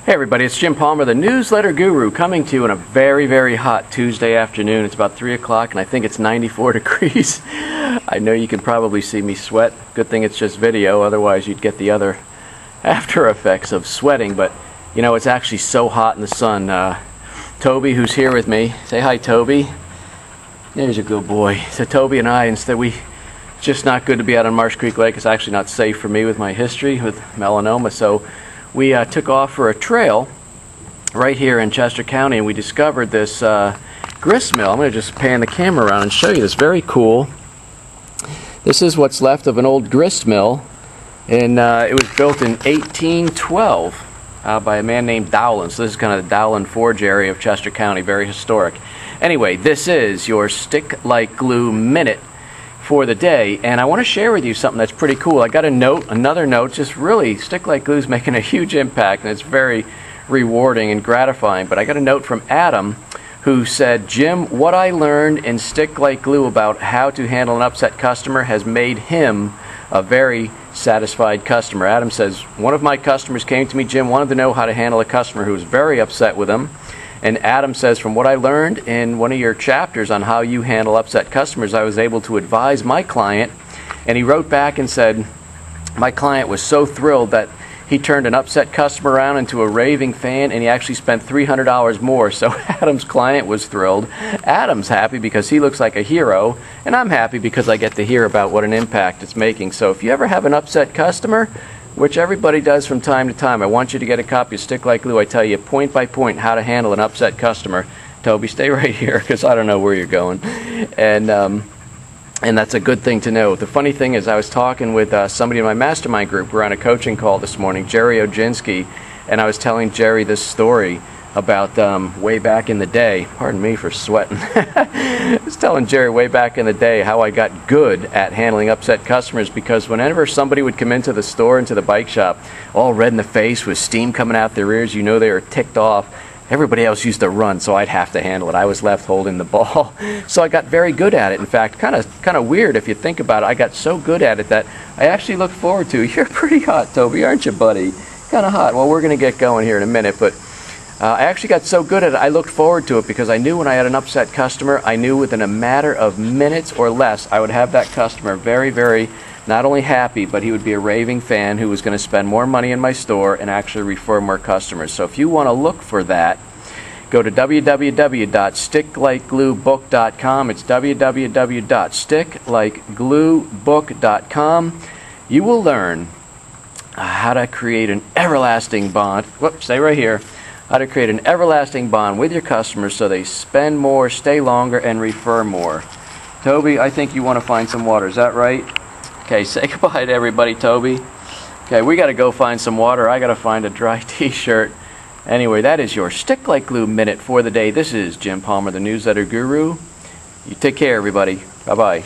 Hey everybody, it's Jim Palmer, the newsletter guru, coming to you on a very, very hot Tuesday afternoon. It's about 3 o'clock and I think it's 94 degrees. I know you can probably see me sweat. Good thing it's just video, otherwise you'd get the other after effects of sweating. But you know, it's actually so hot in the sun. Toby, who's here with me, say hi Toby. There's a good boy. So Toby and I, instead it's just not good to be out on Marsh Creek Lake. It's actually not safe for me with my history with melanoma. So we took off for a trail right here in Chester County, and we discovered this grist mill. I'm going to just pan the camera around and show you this. Very cool. This is what's left of an old grist mill, and it was built in 1812 by a man named Dowland. So this is kind of the Dowland Forge area of Chester County, very historic. Anyway, this is your Stick Like Glue Minute for the day, and I want to share with you something that's pretty cool. I got a note, another note, just really Stick Like Glue is making a huge impact, and it's very rewarding and gratifying. But I got a note from Adam, who said, Jim, what I learned in Stick Like Glue about how to handle an upset customer has made him a very satisfied customer. Adam says, one of my customers came to me, Jim, wanted to know how to handle a customer who was very upset with him. And Adam says, from what I learned in one of your chapters on how you handle upset customers, I was able to advise my client. And he wrote back and said, my client was so thrilled that he turned an upset customer around into a raving fan, and he actually spent $300 more. So Adam's client was thrilled. Adam's happy because he looks like a hero, and I'm happy because I get to hear about what an impact it's making. So if you ever have an upset customer, which everybody does from time to time, I want you to get a copy of Stick Like Glue. I tell you point by point how to handle an upset customer. Toby, stay right here because I don't know where you're going. And that's a good thing to know. The funny thing is, I was talking with somebody in my mastermind group. We're on a coaching call this morning, Jerry Oginski, and I was telling Jerry this story about way back in the day. Pardon me for sweating. I was telling Jerry way back in the day how I got good at handling upset customers, because whenever somebody would come into the store, into the bike shop, all red in the face with steam coming out their ears, you know they were ticked off. Everybody else used to run, so I'd have to handle it. I was left holding the ball. So I got very good at it. In fact, kind of weird if you think about it. I got so good at it that I actually look forward to. You're pretty hot, Toby, aren't you, buddy? Kind of hot. Well, we're going to get going here in a minute, but I actually got so good at it, I looked forward to it, because I knew when I had an upset customer, I knew within a matter of minutes or less, I would have that customer very, very not only happy, but he would be a raving fan who was going to spend more money in my store and actually refer more customers. So if you want to look for that, go to www.sticklikeGluebook.com. It's www.sticklikeGluebook.com. You will learn how to create an everlasting bond. Whoops, stay right here. How to create an everlasting bond with your customers so they spend more, stay longer, and refer more. Toby, I think you want to find some water. Is that right? Okay, say goodbye to everybody, Toby. Okay, we got to go find some water. I got to find a dry t-shirt. Anyway, that is your Stick Like Glue Minute for the day. This is Jim Palmer, the newsletter guru. You take care, everybody. Bye-bye.